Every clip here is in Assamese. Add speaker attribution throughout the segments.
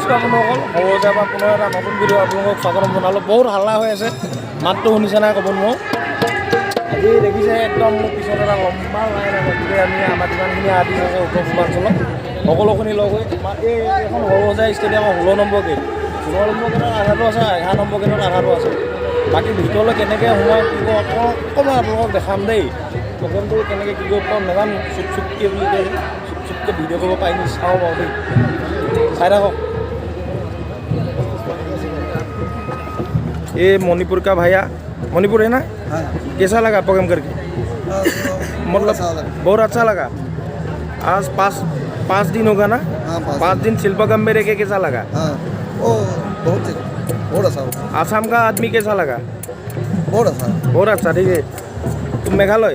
Speaker 1: নমস্কাৰ বন্ধুসকল, সৰুতে পৰা পুনৰ এটা নতুন ভিডিঅ' আপোনালোকক স্বাগতম জনালোঁ। বহুত হাল্লা হৈ আছে, মাতটো শুনিছে নাই ক'ব নোৱাৰোঁ। আজি দেখিছে একদম মোৰ পিছত এটা লম্বা লাইন আছে, গতিকে আমি আমাৰ যিমানখিনি আৰ্টিষ্ট আছে উত্তৰ পূৰ্বাঞ্চলত সকলোখিনি লগ হৈ এইখন সৰুসজাই ষ্টেডিয়ামৰ 16 নম্বৰ গেট, 16 নম্বৰ গেটত আধাটো আছে, 11 নম্বৰ গেটত আধাটো আছে। বাকী ভিতৰলৈ কেনেকৈ সোমাই কি কৰোঁ অকণমান আপোনালোকক দেখাম দেই। প্ৰগ্ৰেমটো কেনেকৈ কি কৰিব পাৰোঁ নাজানো, চুপকৈ বুলি কয়, চুপকৈ ভিডিঅ' কৰিব পাৰি নি চাওঁ বাৰু দেই, চাই থাকক। ये मणिपुर का भैया, मणिपुर है ना? हाँ। कैसा लगा प्रोग्राम करके? मतलब बहुत अच्छा लगा। आज पाँच दिन होगा ना? हाँ, 5 दिन शिल्पगम में रह के कैसा लगा?
Speaker 2: हाँ, वो बहुत अच्छा।
Speaker 1: आसाम का आदमी कैसा लगा?
Speaker 2: बहुत अच्छा।
Speaker 1: बहुत अच्छा, ठीक है। तुम मेघालय?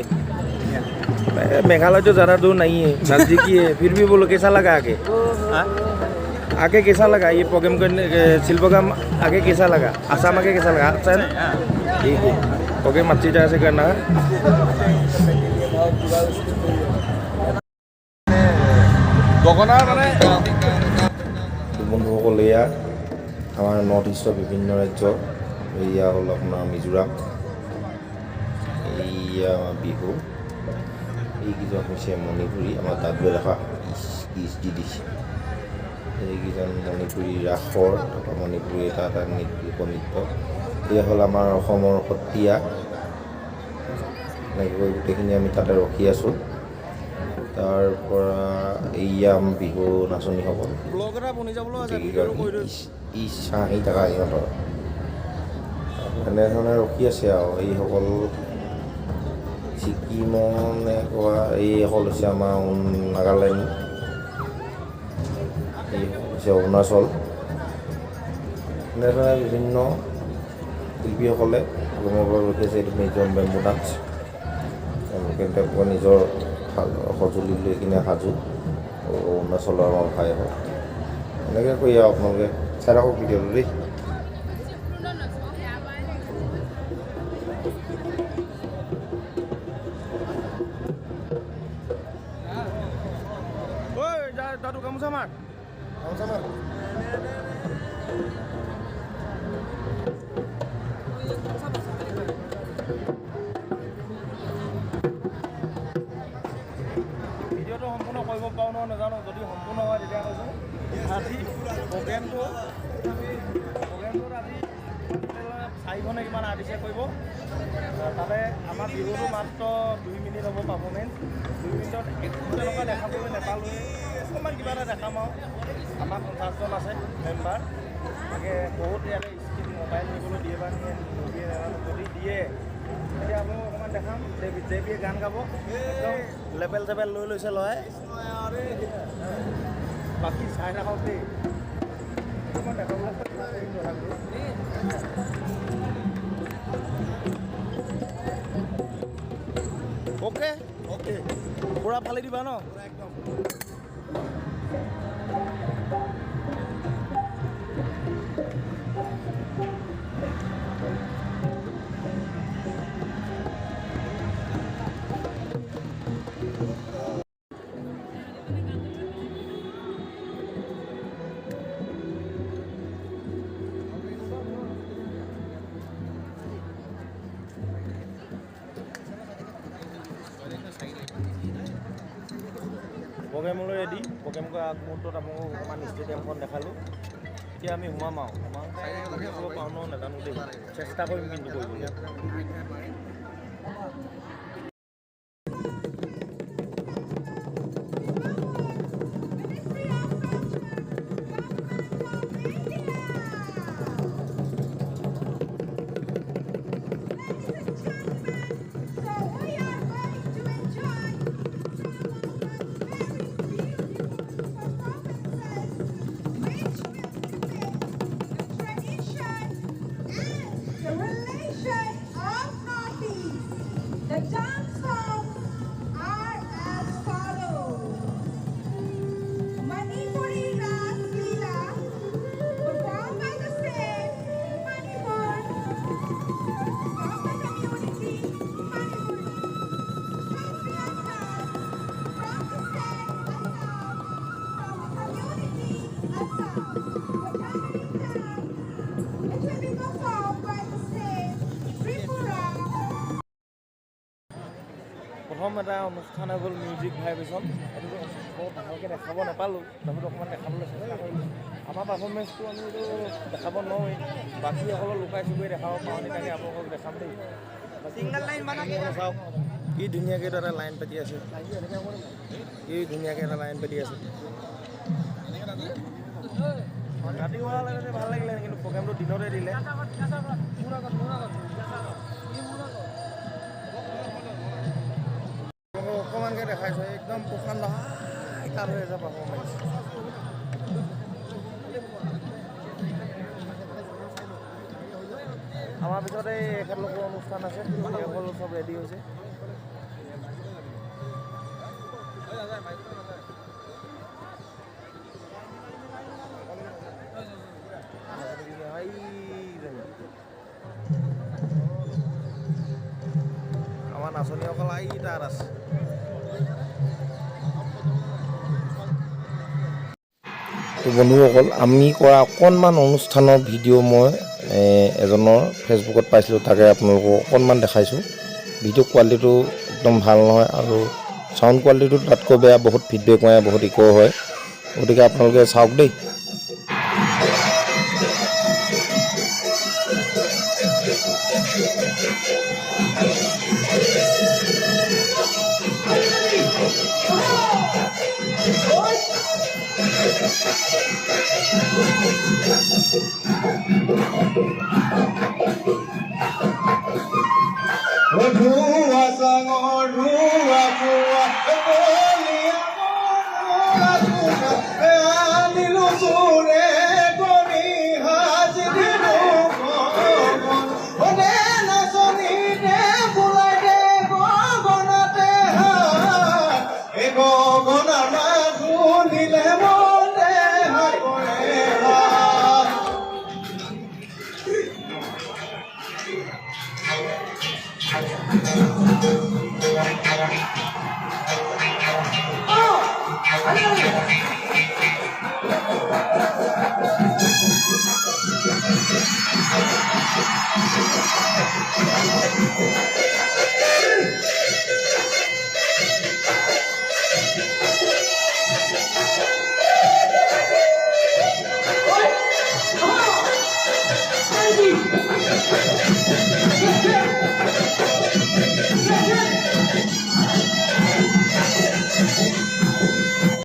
Speaker 1: मेघालय तो ज़्यादा दूर नहीं है, नज़दीकी है, फिर भी बोलो कैसा लगा आके? आगे कैसा लगा ये प्रोग्राम करने? शिल्पगम आगे कैसा लगा? आसाम आगे कैसा लगा? अच्छा है ना? ठीक है, प्रोग्राम अच्छी तरह से करना है। বন্ধুসকল, এয়া আমাৰ নৰ্থ ইষ্টৰ বিভিন্ন ৰাজ্যৰ, এয়া হ'ল আপোনাৰ মিজোৰাম, এয়া আমাৰ বিহু, এইকেইজন হৈছে মণিপুৰী, আমাৰ তাত দেখা দি দিছে। এইকেইজন মণিপুৰী ৰাসৰ, তাৰপৰা মণিপুৰী এটা লোকনৃত্য। এয়া হ'ল আমাৰ অসমৰ সত্ৰীয়া, এনেকৈ গোটেইখিনি আমি তাতে ৰখি আছোঁ। তাৰপৰা এয়া বিহু নাচনীসকল, ইচ্ছা আহি থকা সিহঁতৰ এনেধৰণে ৰখি আছে আৰু। এইসকল ছিকিমনে কোৱা, এইসকল হৈছে আমাৰ নাগালেণ্ড, এই হৈছে অৰুণাচল। এনেধৰণে বিভিন্ন শিল্পীসকলে অসমৰ পৰা ৰখি আছে। এইটো মিজোৰাম বেম্বু ডান্স, তেওঁলোকে নিজৰ সঁজুলি লৈ কিনে সাজু। অৰুণাচলৰ আমাৰ ভাই হওক, এনেকৈ কৈ আৰু আপোনালোকে চাই থাকক ভিডিঅ'টো দেই। দাদু গামোচা মাৰ, গামোচা মাৰ। ভিডিঅ'টো সম্পূৰ্ণ কৰিব পাৰোঁ নহয় নাজানো, যদি সম্পূৰ্ণ হয় তেতিয়া কৈছোঁ। আজি প্ৰগ্ৰেমটোত আজি 4খনে কিমান আৰ্টিষ্টে কৰিব। তাতে আমাৰ বিহুটো মাত্ৰ 2 মিনিট হ'ব পাৰফৰ্মেঞ্চ। 2 মিনিটত একো তেনেকুৱা দেখাবলৈ নাপালোঁ, অকণমান কিবা এটা দেখাম আৰু। আমাৰ 50জন আছে মেম্বাৰ, তাকে বহুত ইয়াতে স্কিপ মোবাইল নিবলৈ দিয়ে বা নিদিয়ে নাজানো, যদি দিয়ে তেতিয়া আপোনালোক অকণমান দেখাম। জেবিয়ে গান গাব, একদম লেবেল চেবেল লৈ লৈছে ল'ৰাই, বাকী চাই থাকক দেই। অকণমান দেখাবলৈ অ'কে অ'কে, পূৰা ফালি দিবা ন? একদম। প্ৰগ্ৰেমলৈ ৰেডি। প্ৰগ্ৰেম কৰা আগমুহূৰ্তত আপোনালোকক অকণমান ষ্টেডিয়ামখন দেখালোঁ। এতিয়া আমি সোমাম আৰু আমাৰ চাই পাওঁ ন নাজানো দেই, চেষ্টা কৰিম কিন্তু কৰিবলৈ।
Speaker 3: The
Speaker 1: প্ৰথম এটা অনুষ্ঠান হৈ গ'ল মিউজিক ভাইব্ৰেশ্যন। এইটো বহুত ভালকৈ দেখাব নাপালোঁ, তথাপিতো অকণমান দেখাবলৈ চেষ্টা কৰিলোঁ। আমাৰ পাৰফৰ্মেঞ্চটো আমি এইটো দেখাব নোৱাৰোৱেই, বাকীসকলক লুকাই চুকাই দেখাব পাৰোঁ, সেইকাৰণে আপোনালোকক দেখাম দেই। চাওক কি ধুনীয়াকৈ এইটো এটা লাইন পাতি আছে, কি ধুনীয়াকৈ এটা লাইন পাতি আছে। ৰাতি হোৱাৰ লগতে ভাল লাগিলে, কিন্তু প্ৰগ্ৰেমটো দিনতে দিলে। অকণমানকৈ দেখাইছোঁ, একদম প্ৰশান্ত তাত হৈ আছে পাৰফৰ্মেঞ্চ। আমাৰ পিছতে এখেতলোকৰ অনুষ্ঠান আছে, সকলো চব ৰেডি হৈছে। আমাৰ নাচনীসকল তাত আছে। তো বন্ধুসকল, আমি কৰা অকণমান অনুষ্ঠানৰ ভিডিঅ' মই এজনৰ ফেচবুকত পাইছিলোঁ, তাকে আপোনালোকক অকণমান দেখাইছোঁ। ভিডিঅ' কোৱালিটিটো একদম ভাল নহয়, আৰু চাউণ্ড কোৱালিটিটো তাতকৈ বেয়া, বহুত ফিডবেক মাৰে, বহুত ইক' হয়। গতিকে আপোনালোকে চাওক দেই।